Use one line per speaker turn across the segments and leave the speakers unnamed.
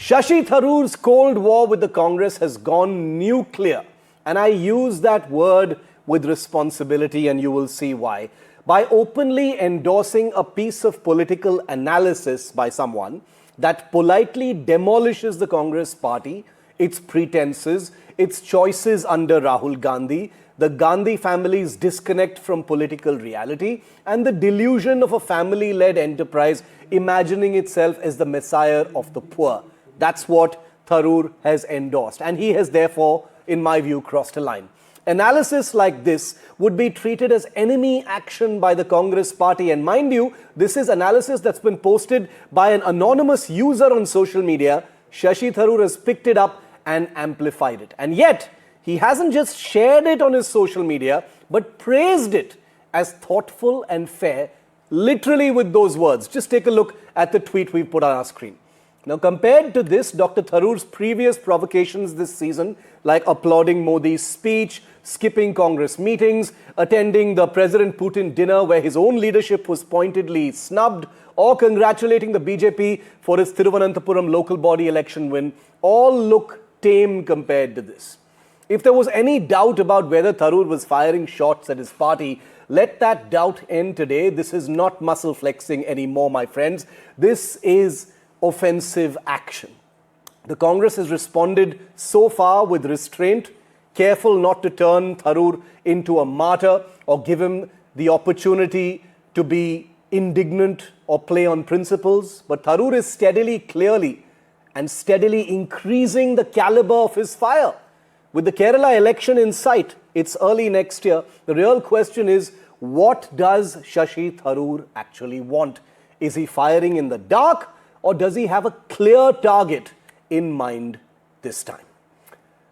Shashi Tharoor's Cold War with the Congress has gone nuclear. And I use that word with responsibility, and you will see why. By openly endorsing a piece of political analysis by someone that politely demolishes the Congress party, its pretenses, its choices under Rahul Gandhi, the Gandhi family's disconnect from political reality, and the delusion of a family-led enterprise imagining itself as the messiah of the poor. That's what Tharoor has endorsed, and he has therefore, in my view, crossed a line. Analysis like this would be treated as enemy action by the Congress party. And mind you, this is analysis that's been posted by an anonymous user on social media. Shashi Tharoor has picked it up and amplified it. And yet, he hasn't just shared it on his social media, but praised it as thoughtful and fair, literally with those words. Just take a look at the tweet we've put on our screen. Now, compared to this, Dr. Tharoor's previous provocations this season, like applauding Modi's speech, skipping Congress meetings, attending the President Putin dinner where his own leadership was pointedly snubbed, or congratulating the BJP for its Thiruvananthapuram local body election win, all look tame compared to this. If there was any doubt about whether Tharoor was firing shots at his party, let that doubt end today. This is not muscle flexing anymore, my friends. This is offensive action. The Congress has responded so far with restraint, careful not to turn Tharoor into a martyr or give him the opportunity to be indignant or play on principles. But Tharoor is clearly increasing the caliber of his fire. With the Kerala election in sight, it's early next year. The real question is, what does Shashi Tharoor actually want? Is he firing in the dark, or does he have a clear target in mind this time?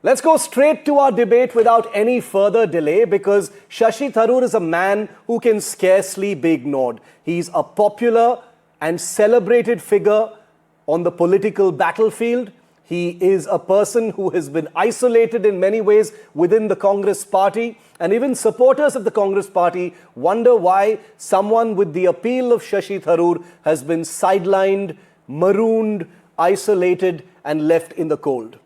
Let's go straight to our debate without any further delay, because Shashi Tharoor is a man who can scarcely be ignored. He's a popular and celebrated figure on the political battlefield. He is a person who has been isolated in many ways within the Congress party, and even supporters of the Congress party wonder why someone with the appeal of Shashi Tharoor has been sidelined, marooned, isolated, and left in the cold.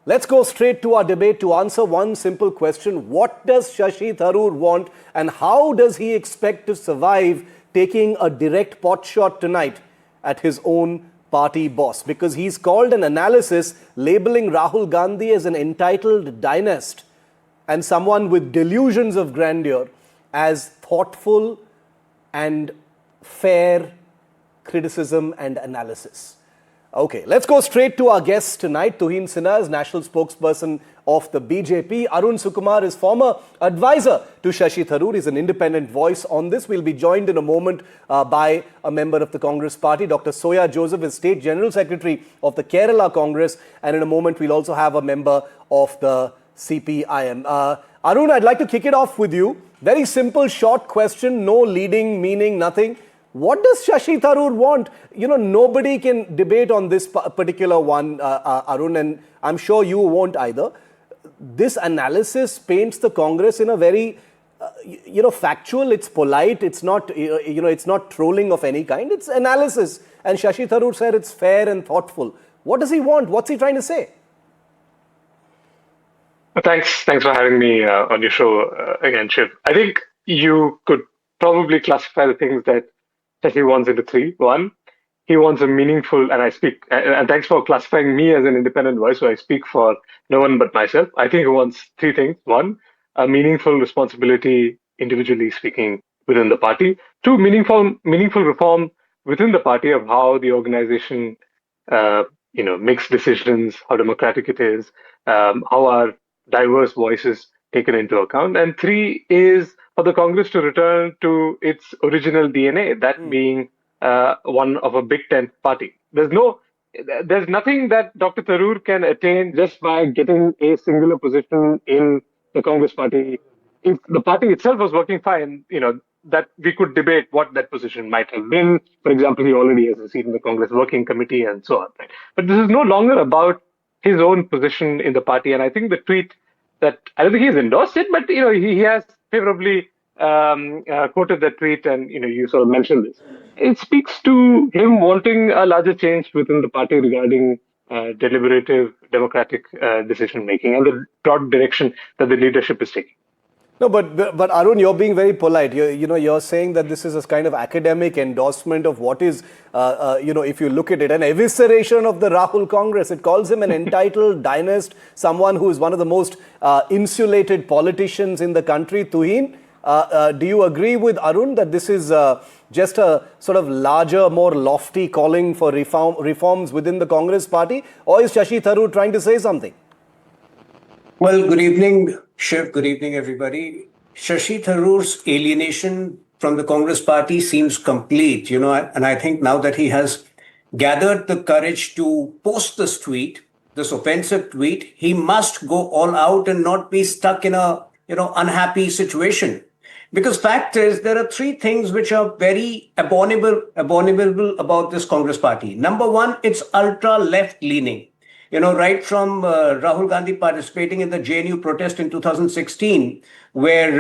Let's go straight to our debate to answer one simple question. What does Shashi Tharoor want, and how does he expect to survive taking a direct pot shot tonight at his own party boss? Because he's called an analysis labeling Rahul Gandhi as an entitled dynast and someone with delusions of grandeur as thoughtful and fair criticism and analysis. Okay, let's go straight to our guests tonight. Tuhin Sinha is national spokesperson of the BJP. Arun Sukumar is former advisor to Shashi Tharoor. He's an independent voice on this. We'll be joined in a moment by a member of the Congress party. Dr. Soya Joseph is State General Secretary of the Kerala Congress. And in a moment, we'll also have a member of the CPIM. Arun, I'd like to kick it off with you. Very simple, short question, no leading, meaning, nothing. What does Shashi Tharoor want? You know, nobody can debate on this particular one, Arun, and I'm sure you won't either. This analysis paints the Congress in a very, factual, it's polite, it's not, it's not trolling of any kind, it's analysis. And Shashi Tharoor said it's fair and thoughtful. What does he want? What's he trying to say?
Thanks for having me on your show again, Shiv. I think you could probably classify the things that Shashi wants into three. One, he wants a meaningful, and thanks for classifying me as an independent voice, so I speak for no one but myself. I think he wants three things. One, a meaningful responsibility, individually speaking, within the party. Two, meaningful reform within the party of how the organization, makes decisions, how democratic it is, how our diverse voices taken into account. And three is for the Congress to return to its original DNA, that being one of a big tent party. There's nothing that Dr. Tharoor can attain just by getting a singular position in the Congress party. If the party itself was working fine, that we could debate what that position might have been. For example, he already has a seat in the Congress Working Committee and so on. Right? But this is no longer about his own position in the party. And I think the tweet that, I don't think he's endorsed it, but he has favorably quoted that tweet, and you sort of mentioned this. It speaks to him wanting a larger change within the party regarding deliberative, democratic decision making and the broad direction that the leadership is taking.
No, but Arun, you're being very polite. You're saying that this is a kind of academic endorsement of what is, if you look at it, an evisceration of the Rahul Congress. It calls him an entitled dynast, someone who is one of the most insulated politicians in the country. Tuhin, do you agree with Arun that this is just a sort of larger, more lofty calling for reforms within the Congress party? Or is Shashi Tharoor trying to say something?
Well, good evening, Shiv. Good evening, everybody. Shashi Tharoor's alienation from the Congress party seems complete, and I think now that he has gathered the courage to post this tweet, this offensive tweet, he must go all out and not be stuck in a, unhappy situation. Because fact is, there are three things which are very abominable about this Congress party. Number one, it's ultra left leaning. Right from Rahul Gandhi participating in the JNU protest in 2016, where,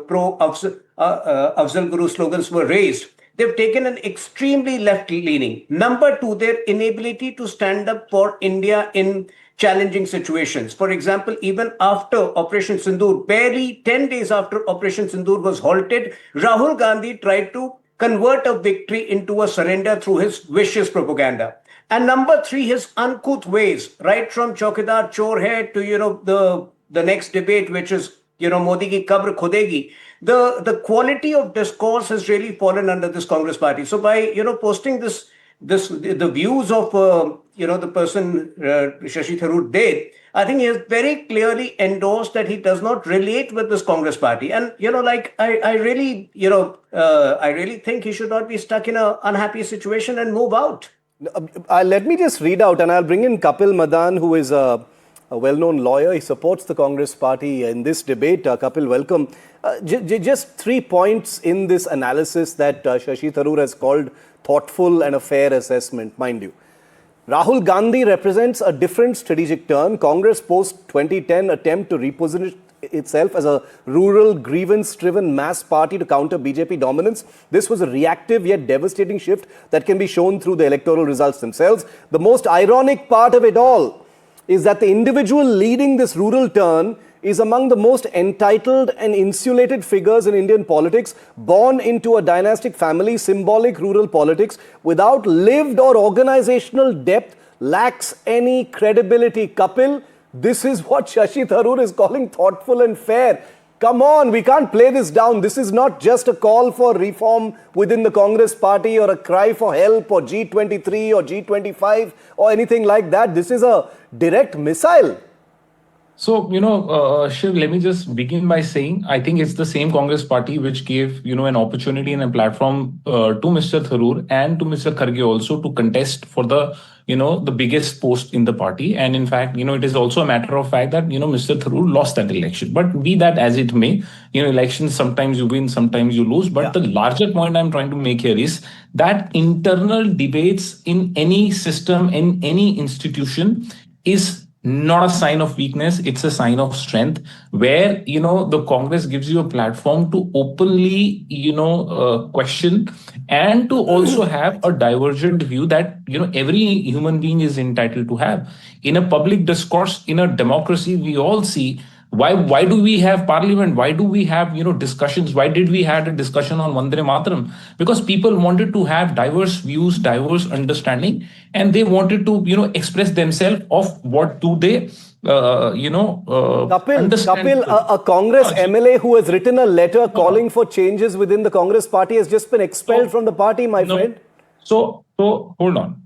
pro-Afzal Guru slogans were raised, they've taken an extremely left-leaning. Number two, their inability to stand up for India in challenging situations. For example, even after Operation Sindoor, barely 10 days after Operation Sindoor was halted, Rahul Gandhi tried to convert a victory into a surrender through his vicious propaganda. And number three, his uncouth ways, right from Chaukidar Chor Hai to, the next debate, which is, Modi ki kabr khudegi. The quality of discourse has really fallen under this Congress party. So by, posting the views of, the person Shashi Tharoor did, I think he has very clearly endorsed that he does not relate with this Congress party. And, I really think he should not be stuck in an unhappy situation and move out.
Let me just read out, and I'll bring in Kapil Madan, who is a well-known lawyer. He supports the Congress party in this debate. Kapil, welcome. Just 3 points in this analysis that Shashi Tharoor has called thoughtful and a fair assessment, mind you. Rahul Gandhi represents a different strategic turn. Congress post-2010 attempt to reposition itself as a rural, grievance-driven mass party to counter BJP dominance. This was a reactive yet devastating shift that can be shown through the electoral results themselves. The most ironic part of it all is that the individual leading this rural turn is among the most entitled and insulated figures in Indian politics, born into a dynastic family, symbolic rural politics, without lived or organizational depth, lacks any credibility. Kapil, this is what Shashi Tharoor is calling thoughtful and fair. Come on, we can't play this down. This is not just a call for reform within the Congress party or a cry for help or G23 or G25 or anything like that. This is a direct missile.
So, Shiv, let me just begin by saying, I think it's the same Congress party which gave, an opportunity and a platform to Mr. Tharoor and to Mr. Kharge also to contest for the, the biggest post in the party. And in fact, it is also a matter of fact that, Mr. Tharoor lost that election. But be that as it may, elections, sometimes you win, sometimes you lose. But the larger point I'm trying to make here is that internal debates in any system, in any institution is not a sign of weakness, it's a sign of strength, where, the Congress gives you a platform to openly, question and to also have a divergent view that, every human being is entitled to have. In a public discourse, in a democracy, we all see why do we have parliament? Why do we have, discussions? Why did we have a discussion on Vande Mataram? Because people wanted to have diverse views, diverse understanding, and they wanted to, express themselves of what do they,
Kapil, a Congress MLA who has written a letter calling for changes within the Congress party has just been expelled from the party, my friend.
So hold on.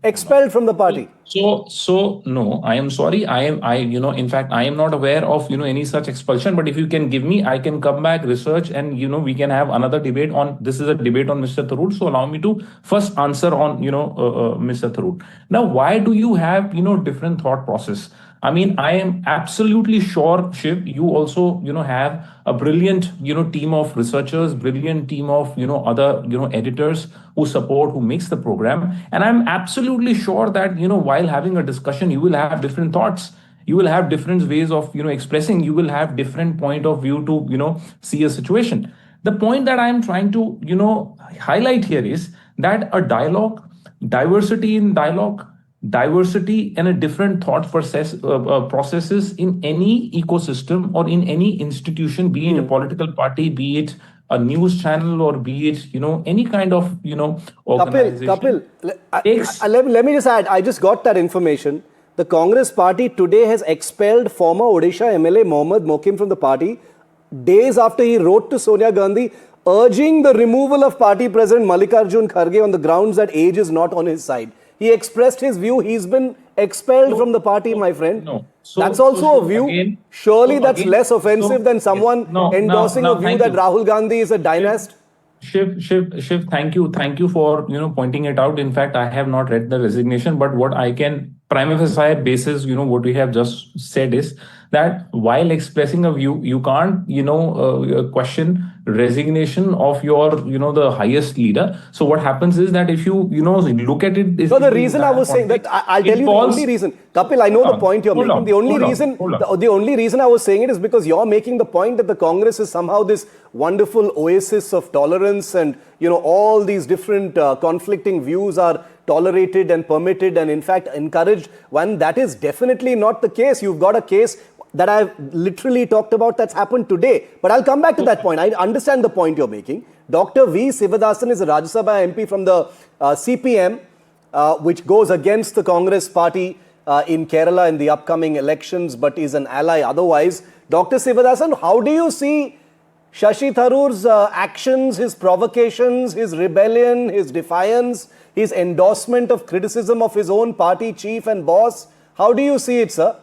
Expelled from the party.
So no, I am sorry. In fact, I am not aware of, any such expulsion, but if you can give me, I can come back, research, and, we can have another debate on, this is a debate on Mr. Tharoor. So allow me to first answer on, Mr. Tharoor. Now, why do you have, different thought process? I mean, I am absolutely sure, Shiv, you also, have a brilliant, team of researchers, brilliant team of, other, editors who support, who makes the program. And I'm absolutely sure that, while having a discussion, you will have different thoughts. You will have different ways of, expressing. You will have different point of view to, see a situation. The point that I'm trying to, highlight here is that a dialogue, diversity in dialogue, diversity and a different thought processes in any ecosystem or in any institution, be it a political party, be it a news channel, or be it, any kind of, organization.
Kapil,
takes
let me just add, I just got that information. The Congress party today has expelled former Odisha MLA Mohammad Mokim from the party days after he wrote to Sonia Gandhi urging the removal of party president Mallikarjun Kharge on the grounds that age is not on his side. He expressed his view. He's been expelled from the party, my friend.
No.
That's also a view. Surely that's less offensive than someone endorsing a view that Rahul Gandhi is a dynast.
Shiv, thank you for pointing it out. In fact, I have not read the resignation, but what I can prima facie basis, what we have just said is that while expressing a view, you can't question resignation of your the highest leader. So what happens is that if you look at it,
so the reason I was saying that I'll tell you the only reason, Kapil, I know the point you're making. The only reason I was saying it is because you're making the point that the Congress is somehow this wonderful oasis of tolerance, and all these different conflicting views are tolerated and permitted and in fact encouraged, when that is definitely not the case. You've got a case that I've literally talked about that's happened today. But I'll come back to that point. I understand the point you're making. Dr. V. Sivadasan is a Rajya Sabha MP from the CPM, which goes against the Congress party in Kerala in the upcoming elections, but is an ally otherwise. Dr. Sivadasan, how do you see Shashi Tharoor's actions, his provocations, his rebellion, his defiance, his endorsement of criticism of his own party chief and boss? How do you see it, sir?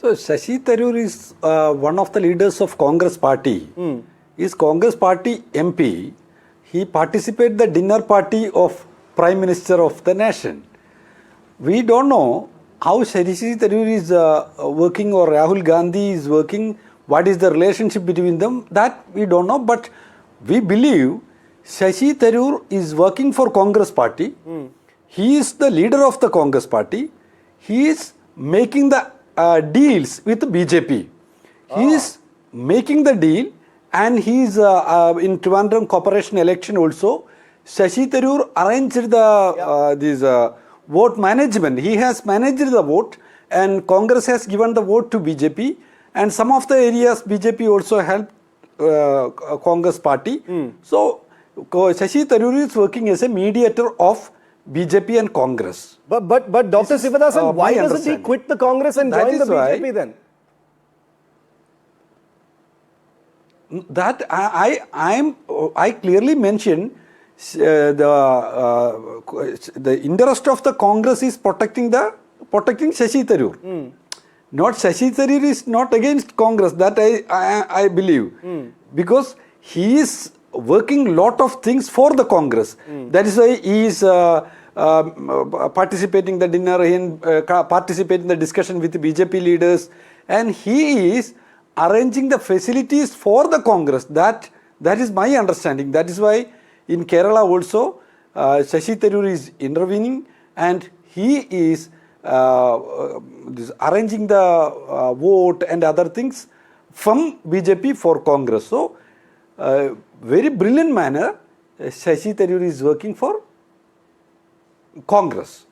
So Shashi Tharoor is one of the leaders of Congress party. Is Congress party MP. He participated the dinner party of Prime Minister of the nation. We don't know how Shashi Tharoor is working or Rahul Gandhi is working. What is the relationship between them? That we don't know. But we believe Shashi Tharoor is working for Congress party. He is the leader of the Congress party. He is making the deals with BJP. He is making the deal, and he is in Trivandrum Corporation election also. Shashi Tharoor arranged the this vote management. He has managed the vote, and Congress has given the vote to BJP, and some of the areas BJP also helped Congress party. So Shashi Tharoor is working as a mediator of BJP and Congress.
But Dr. Sivadasan, why doesn't he quit the Congress and join the BJP then?
That I clearly mentioned the interest of the Congress is protecting Shashi Tharoor. Not Shashi Tharoor is not against Congress. That I believe, because he is working lot of things for the Congress. That is why he is participating the dinner and participating the discussion with the BJP leaders, and he is arranging the facilities for the Congress. That is my understanding. That is why in Kerala also Shashi Tharoor is intervening, and he is arranging the vote and other things from BJP for Congress. So very brilliant manner Shashi Tharoor is working for Congress.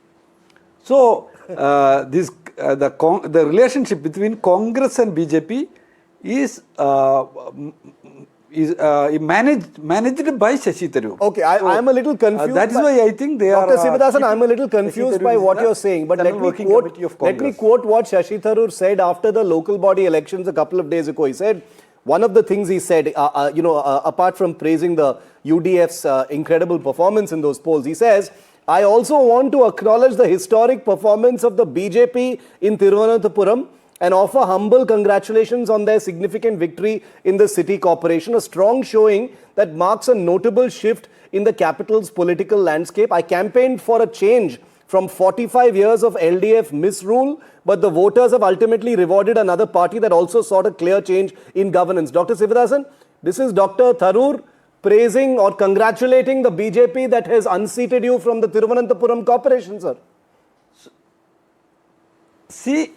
So the relationship between Congress and BJP is managed by Shashi Tharoor.
Okay, I am a little confused.
That is why I think they are.
Dr. Sivadasan, I am a little confused by what you are saying. But let me quote what Shashi Tharoor said after the local body elections a couple of days ago. He said, one of the things he said, apart from praising the UDF's incredible performance in those polls, he says, I also want to acknowledge the historic performance of the BJP in Thiruvananthapuram and offer humble congratulations on their significant victory in the city corporation, a strong showing that marks a notable shift in the capital's political landscape. I campaigned for a change from 45 years of LDF misrule, but the voters have ultimately rewarded another party that also sought a clear change in governance. Dr. Sivadasan, this is Dr. Tharoor praising or congratulating the BJP that has unseated you from the Thiruvananthapuram corporation, sir.
See,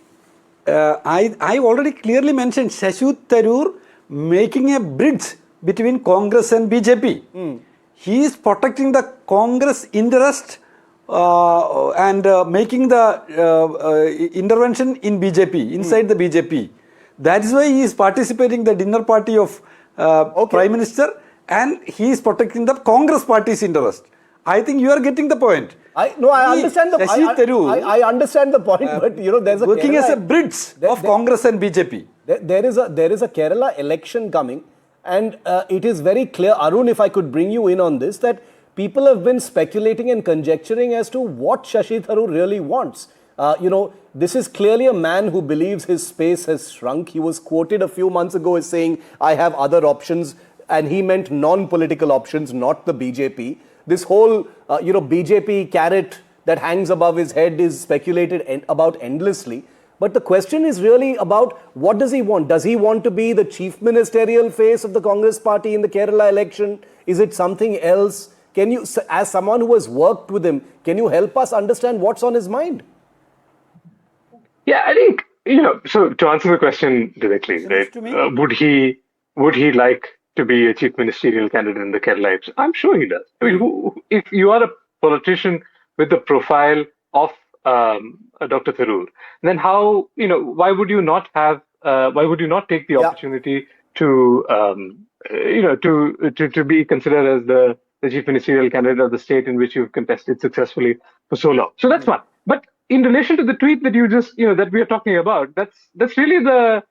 I already clearly mentioned Shashi Tharoor making a bridge between Congress and BJP. he is protecting the Congress interest and making the intervention in BJP, inside the BJP. That is why he is participating in the dinner party of Prime Minister, and he is protecting the Congress party's interest. I think you are getting the point.
I understand the
Shashi Tharoor,
I understand the point, but there's a
working
Kerala,
as a bridge of Congress and BJP.
There is a Kerala election coming, and it is very clear, Arun, if I could bring you in on this, that people have been speculating and conjecturing as to what Shashi Tharoor really wants. This is clearly a man who believes his space has shrunk. He was quoted a few months ago as saying, I have other options, and he meant non-political options, not the BJP. This whole, BJP carrot that hangs above his head is speculated about endlessly. But the question is really about what does he want? Does he want to be the chief ministerial face of the Congress party in the Kerala election? Is it something else? Can you, as someone who has worked with him, can you help us understand what's on his mind?
Yeah, I think, so to answer the question directly, right, would he like to be a chief ministerial candidate in the Kerala election? I'm sure he does. I mean, if you are a politician with the profile of Dr. Tharoor, then how, why would you not take the opportunity to, to be considered as the chief ministerial candidate of the state in which you've contested successfully for so long? So that's one. But in relation to the tweet that you just, that we are talking about, that's really the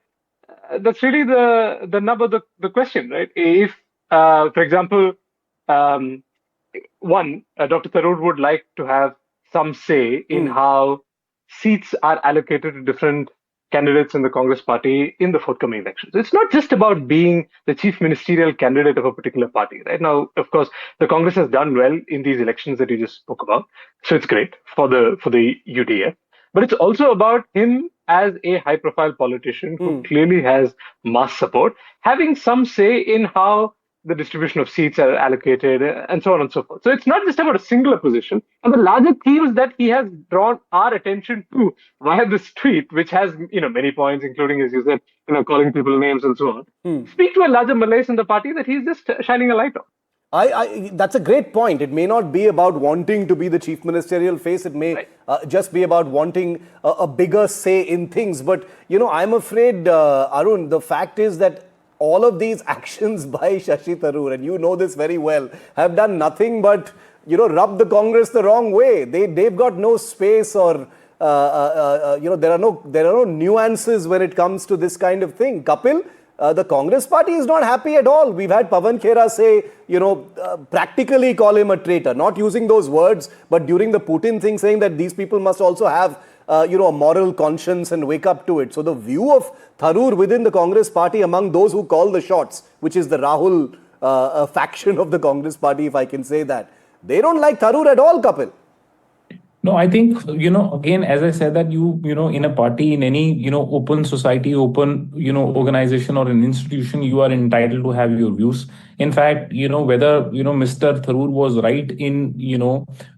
nub of the question, right? If, for example, Dr. Tharoor would like to have some say in how seats are allocated to different candidates in the Congress party in the forthcoming elections. It's not just about being the chief ministerial candidate of a particular party. Right now, of course, the Congress has done well in these elections that you just spoke about, so it's great for the UDF. But it's also about him as a high-profile politician who clearly has mass support, having some say in how the distribution of seats are allocated, and so on and so forth. So it's not just about a singular position. And the larger themes that he has drawn our attention to via this tweet, which has many points, including, as you said, calling people names and so on, speak to a larger malaise in the party that he's just shining a light on.
That's a great point. It may not be about wanting to be the chief ministerial face. It may just be about wanting a bigger say in things. But, I'm afraid, Arun, the fact is that all of these actions by Shashi Tharoor, and you know this very well, have done nothing but, rub the Congress the wrong way. They've got no space or, there are no nuances when it comes to this kind of thing. Kapil, the Congress party is not happy at all. We've had Pawan Khera say, practically call him a traitor, not using those words, but during the Putin thing saying that these people must also have, a moral conscience and wake up to it. So the view of Tharoor within the Congress party among those who call the shots, which is the Rahul faction of the Congress party, if I can say that, they don't like Tharoor at all, Kapil.
No, I think, again, as I said that in a party, in any, open society, open, organization or an institution, you are entitled to have your views. In fact, whether, Mr. Tharoor was right in,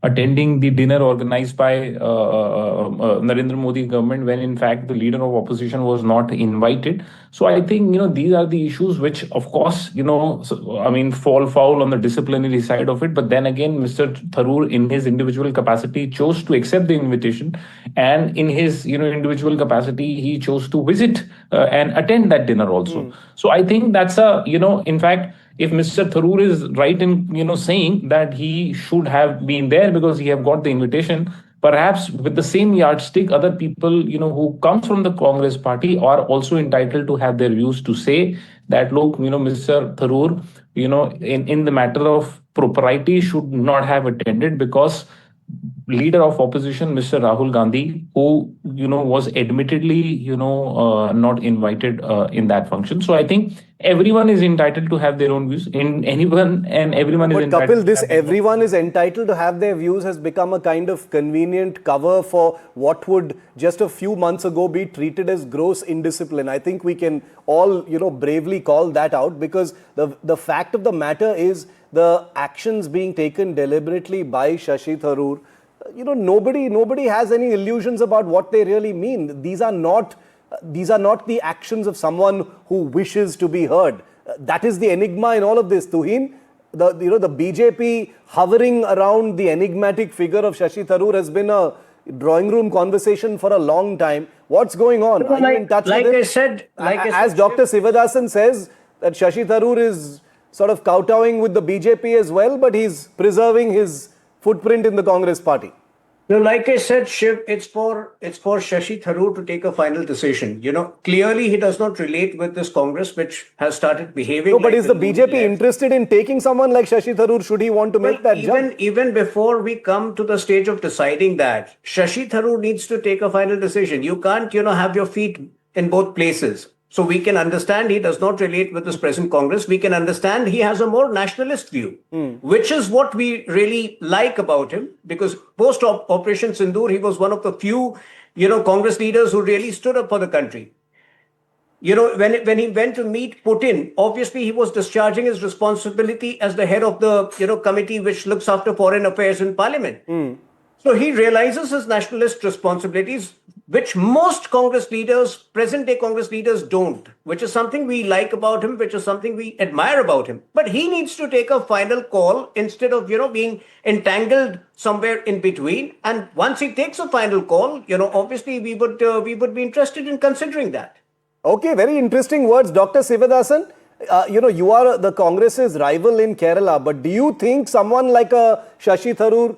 attending the dinner organized by Narendra Modi government when in fact the leader of opposition was not invited. So I think, these are the issues which, of course, fall foul on the disciplinary side of it. But then again, Mr. Tharoor in his individual capacity chose to accept the invitation, and in his, individual capacity, he chose to visit and attend that dinner also. So I think that's in fact, if Mr. Tharoor is right in, saying that he should have been there because he have got the invitation, perhaps with the same yardstick, other people, who come from the Congress party are also entitled to have their views to say that, look, Mr. Tharoor, in the matter of propriety should not have attended because leader of opposition, Mr. Rahul Gandhi, who, was admittedly, not invited in that function. So I think everyone is entitled to have their own views. Everyone is entitled.
Kapil, this everyone is entitled to have their views has become a kind of convenient cover for what would just a few months ago be treated as gross indiscipline. I think we can all, bravely call that out, because the fact of the matter is the actions being taken deliberately by Shashi Tharoor, nobody has any illusions about what they really mean. These are not the actions of someone who wishes to be heard. That is the enigma in all of this. Tuhin, the BJP hovering around the enigmatic figure of Shashi Tharoor has been a drawing room conversation for a long time. What's going on? Are you in touch with it? As Dr. Sivadasan says, that Shashi Tharoor is sort of kowtowing with the BJP as well, but he's preserving his footprint in the Congress party.
No, like I said, Shiv, it's for Shashi Tharoor to take a final decision. Clearly he does not relate with this Congress, which has started behaving.
No, but is the BJP interested in taking someone like Shashi Tharoor? Should he want to make that jump?
Even before we come to the stage of deciding that, Shashi Tharoor needs to take a final decision. You can't, have your feet in both places. So we can understand he does not relate with this present Congress. We can understand he has a more nationalist view, which is what we really like about him, because post Operation Sindoor, he was one of the few, Congress leaders who really stood up for the country. When he went to meet Putin, obviously he was discharging his responsibility as the head of the, committee which looks after foreign affairs in parliament. So he realizes his nationalist responsibilities, which most Congress leaders, present-day Congress leaders don't, which is something we like about him, which is something we admire about him. But he needs to take a final call instead of, being entangled somewhere in between. And once he takes a final call, obviously we would be interested in considering that.
Okay, very interesting words, Dr. Sivadasan. You are the Congress's rival in Kerala, but do you think someone like a Shashi Tharoor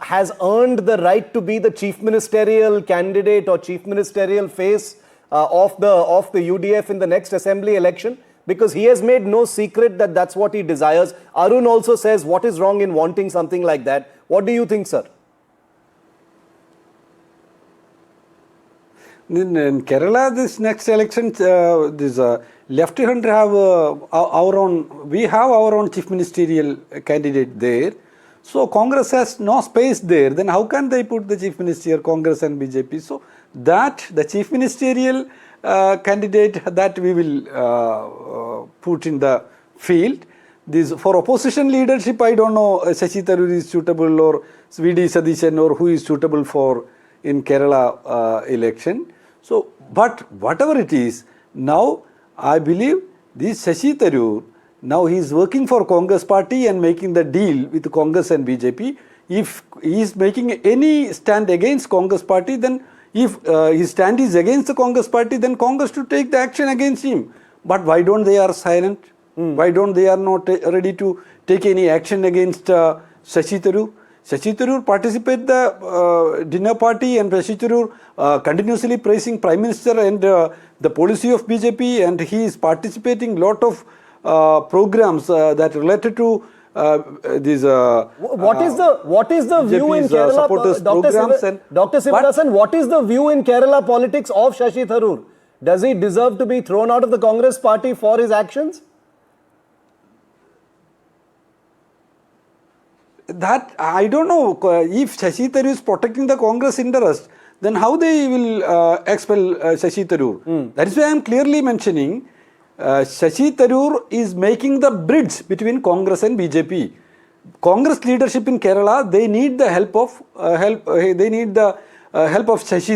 has earned the right to be the chief ministerial candidate or chief ministerial face of the UDF in the next assembly election? Because he has made no secret that that's what he desires. Arun also says, what is wrong in wanting something like that? What do you think, sir?
In Kerala, this next election, this left hand have our own. We have our own chief ministerial candidate there. So Congress has no space there. Then how can they put the chief minister, Congress and BJP? So that the chief ministerial candidate that we will put in the field. This for opposition leadership, I don't know Shashi Tharoor is suitable or V.D. Sadishan or who is suitable for in Kerala election. So, but whatever it is, now I believe this Shashi Tharoor, now he is working for Congress party and making the deal with Congress and BJP. If he is making any stand against Congress party, then if his stand is against the Congress party, then Congress to take the action against him. But why don't they are silent? Why don't they are not ready to take any action against Shashi Tharoor? Shashi Tharoor participate the dinner party and Shashi Tharoor continuously praising Prime Minister and the policy of BJP, and he is participating lot of programs that related to these.
What is the view in Kerala? Dr. Sivadasan, what is the view in Kerala politics of Shashi Tharoor? Does he deserve to be thrown out of the Congress party for his actions?
That I don't know. If Shashi Tharoor is protecting the Congress interest, then how they will expel Shashi Tharoor? That is why I am clearly mentioning Shashi Tharoor is making the bridge between Congress and BJP. Congress leadership in Kerala, they need the help of Shashi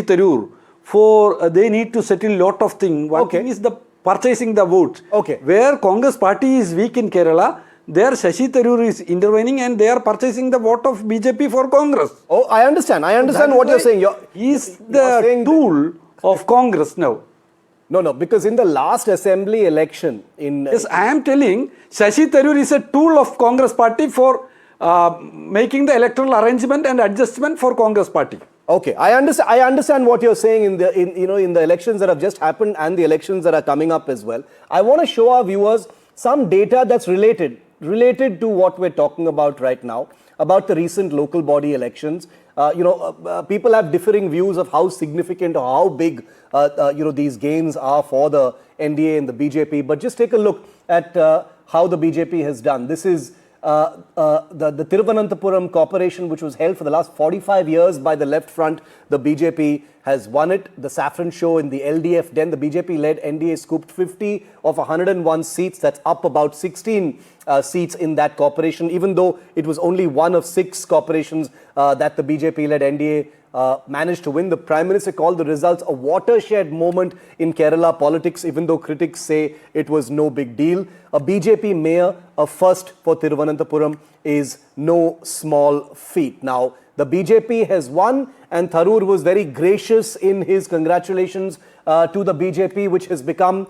Tharoor for they need to settle lot of things. One thing is the purchasing the vote. Where Congress party is weak in Kerala, there Shashi Tharoor is intervening and they are purchasing the vote of BJP for Congress.
Oh, I understand. I understand what you're saying.
He is the tool of Congress now.
No, because in the last assembly election
Yes, I am telling Shashi Tharoor is a tool of Congress party for making the electoral arrangement and adjustment for Congress party.
Okay, I understand what you're saying in the elections that have just happened and the elections that are coming up as well. I want to show our viewers some data that's related to what we're talking about right now, about the recent local body elections. People have differing views of how significant or how big these gains are for the NDA and the BJP. But just take a look at how the BJP has done. This is the Thiruvananthapuram corporation, which was held for the last 45 years by the left front. The BJP has won it. The Saffron Show in the LDF den, the BJP-led NDA scooped 50 of 101 seats. That's up about 16 seats in that corporation, even though it was only one of 6 corporations that the BJP-led NDA managed to win. The Prime Minister called the results a watershed moment in Kerala politics, even though critics say it was no big deal. A BJP mayor, a first for Thiruvananthapuram, is no small feat. Now, the BJP has won, and Tharoor was very gracious in his congratulations to the BJP, which has become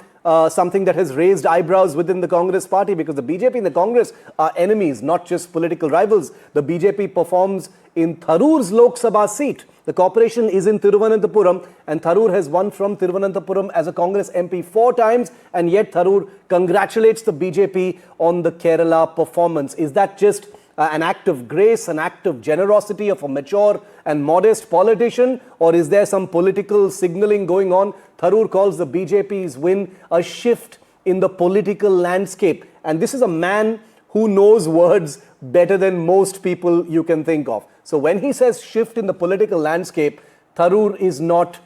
something that has raised eyebrows within the Congress party, because the BJP and the Congress are enemies, not just political rivals. The BJP performs in Tharoor's Lok Sabha seat. The corporation is in Thiruvananthapuram, and Tharoor has won from Thiruvananthapuram as a Congress MP 4 times, and yet Tharoor congratulates the BJP on the Kerala performance. Is that just an act of grace, an act of generosity of a mature and modest politician, or is there some political signaling going on? Tharoor calls the BJP's win a shift in the political landscape. And this is a man who knows words better than most people you can think of. So when he says shift in the political landscape, Tharoor is not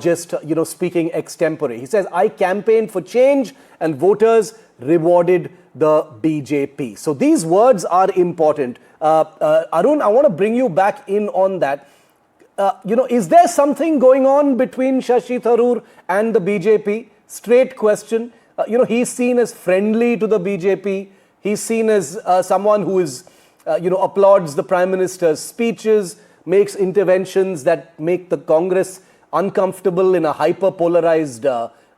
just speaking extempore. He says, I campaigned for change and voters rewarded the BJP. So these words are important. Arun, I want to bring you back in on that. Is there something going on between Shashi Tharoor and the BJP? Straight question. He's seen as friendly to the BJP. He's seen as someone who is, applauds the Prime Minister's speeches, makes interventions that make the Congress uncomfortable in a hyper-polarized,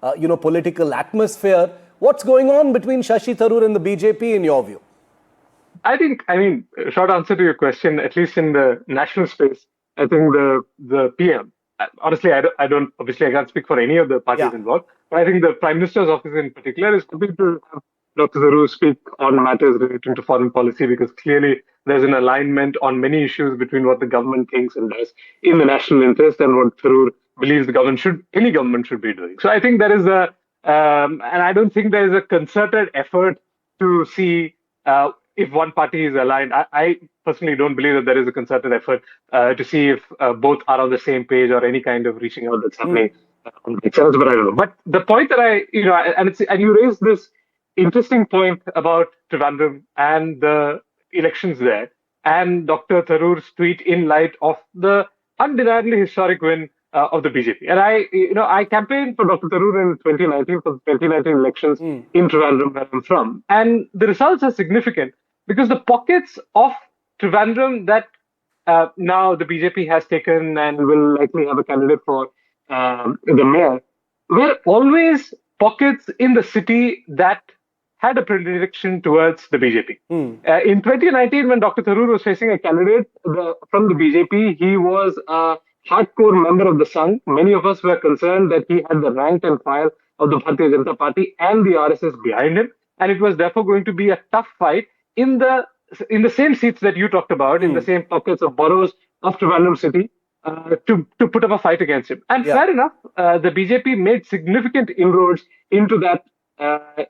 political atmosphere. What's going on between Shashi Tharoor and the BJP in your view?
Short answer to your question, at least in the national space, I think the PM, honestly, obviously I can't speak for any of the parties involved, but I think the Prime Minister's office in particular is hoping to have Dr. Tharoor speak on matters relating to foreign policy, because clearly there's an alignment on many issues between what the government thinks and does in the national interest and what Tharoor believes any government should be doing. So I think there is and I don't think there is a concerted effort to see if one party is aligned. I personally don't believe that there is a concerted effort to see if both are on the same page or any kind of reaching out that's happening on the channels, but I don't know. But the point that and you raised this interesting point about Trivandrum and the elections there, and Dr. Tharoor's tweet in light of the undeniably historic win of the BJP. And I campaigned for Dr. Tharoor in 2019 for the 2019 elections in Trivandrum, where I'm from. And the results are significant because the pockets of Trivandrum that now the BJP has taken and will likely have a candidate for the mayor were always pockets in the city that had a predilection towards the BJP. In 2019, when Dr. Tharoor was facing a candidate from the BJP, he was a hardcore member of the Sangh. Many of us were concerned that he had the rank and file of the Bharatiya Janata Party and the RSS behind him, and it was therefore going to be a tough fight in the same seats that you talked about, in the same pockets of boroughs of Trivandrum city, to put up a fight against him. And fair enough, the BJP made significant inroads into that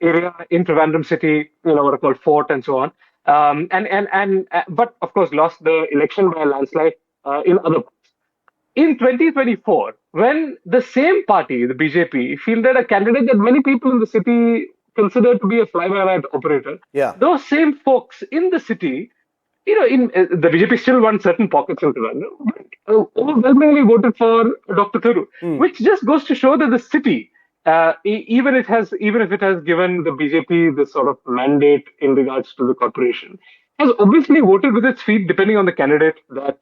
area in Trivandrum city, what are called Fort and so on, but of course lost the election by a landslide in other parts. In 2024, when the same party, the BJP, fielded a candidate that many people in the city considered to be a fly-by-night operator, those same folks in the city, the BJP still won certain pockets in Trivandrum, but overwhelmingly voted for Dr. Tharoor, which just goes to show that the city, even if it has given the BJP this sort of mandate in regards to the corporation, has obviously voted with its feet depending on the candidate that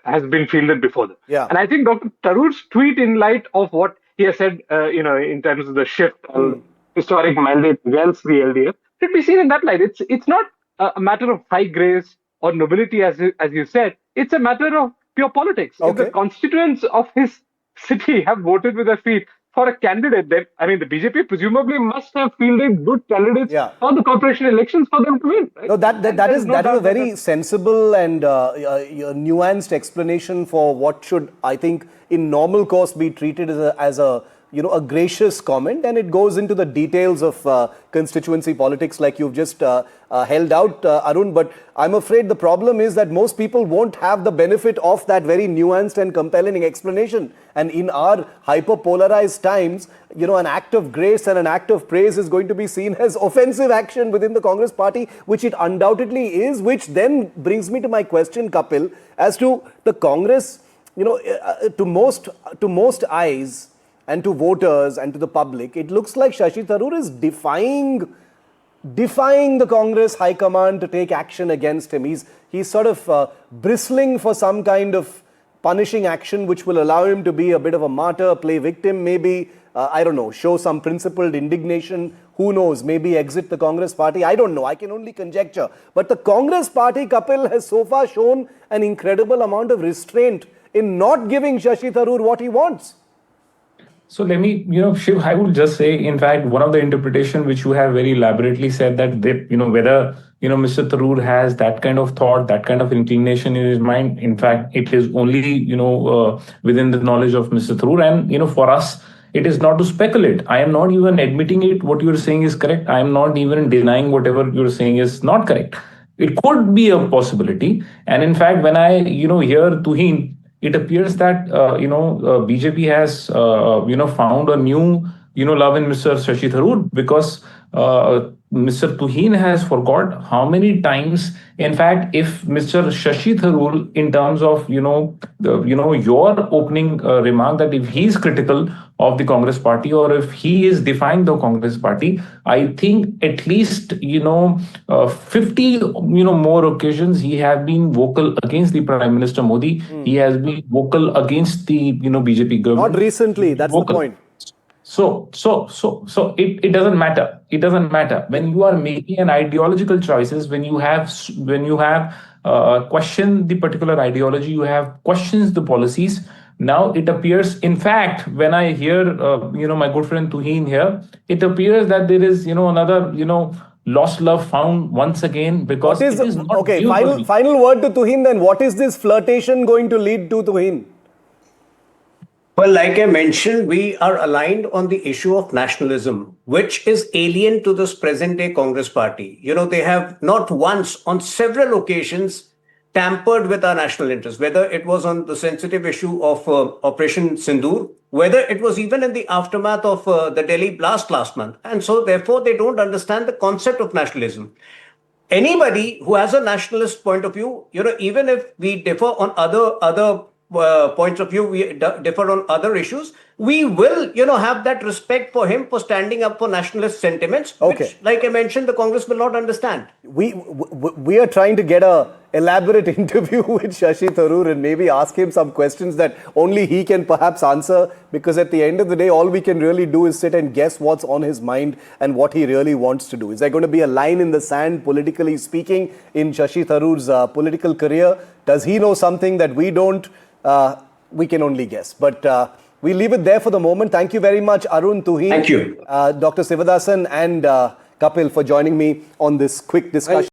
has been fielded before them. And I think Dr. Tharoor's tweet in light of what he has said, in terms of the shift and historic mandate against the LDF, should be seen in that light. It's not a matter of high grace or nobility, as you said. It's a matter of pure politics. If the constituents of his city have voted with their feet for a candidate, then the BJP presumably must have fielded good candidates for the corporation elections for them to win. Right?
No, that is a very sensible and nuanced explanation for what should, I think, in normal course be treated as a gracious comment, and it goes into the details of constituency politics like you've just held out, Arun. But I'm afraid the problem is that most people won't have the benefit of that very nuanced and compelling explanation. And in our hyper-polarized times, an act of grace and an act of praise is going to be seen as offensive action within the Congress party, which it undoubtedly is, which then brings me to my question, Kapil, as to the Congress. to most eyes and to voters and to the public, it looks like Shashi Tharoor is defying the Congress High Command to take action against him. He's sort of bristling for some kind of punishing action which will allow him to be a bit of a martyr, play victim, maybe, I don't know, show some principled indignation. Who knows, maybe exit the Congress party. I don't know, I can only conjecture. But the Congress party, Kapil, has so far shown an incredible amount of restraint in not giving Shashi Tharoor what he wants.
So let me, Shiv, I would just say, in fact, one of the interpretation which you have very elaborately said that, whether, Mr. Tharoor has that kind of thought, that kind of inclination in his mind. In fact, it is only, within the knowledge of Mr. Tharoor. And, for us, it is not to speculate. I am not even admitting it. What you're saying is correct. I am not even denying whatever you're saying is not correct. It could be a possibility. And in fact, when I, hear Tuhin, it appears that BJP has found a new love in Mr. Shashi Tharoor, because Mr. Tuhin has forgot how many times, in fact, if Mr. Shashi Tharoor, in terms of your opening remark, that if he is critical of the Congress party, or if he is defying the Congress party, I think at least 50 more occasions he has been vocal against the Prime Minister Modi. He has been vocal against the BJP government.
Not recently. That's the point.
So it doesn't matter. It doesn't matter when you are making an ideological choices. When you have questioned the particular ideology, you have questions the policies. Now it appears, in fact, when I hear my good friend Tuhin here, it appears that there is another lost love found once again, because it is not
okay. Final word to Tuhin. Then what is this flirtation going to lead to, Tuhin?
Well, like I mentioned, we are aligned on the issue of nationalism, which is alien to this present-day Congress party. They have not once, on several occasions, tampered with our national interests, whether it was on the sensitive issue of Operation Sindoor, whether it was even in the aftermath of the Delhi blast last month. And so, therefore, they don't understand the concept of nationalism. Anybody who has a nationalist point of view, even if we differ on other points of view, we differ on other issues, we will, have that respect for him for standing up for nationalist sentiments, which, like I mentioned, the Congress will not understand.
We are trying to get a elaborate interview with Shashi Tharoor and maybe ask him some questions that only he can perhaps answer, because at the end of the day, all we can really do is sit and guess what's on his mind and what he really wants to do. Is there going to be a line in the sand, politically speaking, in Shashi Tharoor's political career? Does he know something that we don't? We can only guess. But we'll leave it there for the moment. Thank you very much, Arun, Tuhin.
Thank you.
Dr. Sivadasan and Kapil, for joining me on this quick discussion.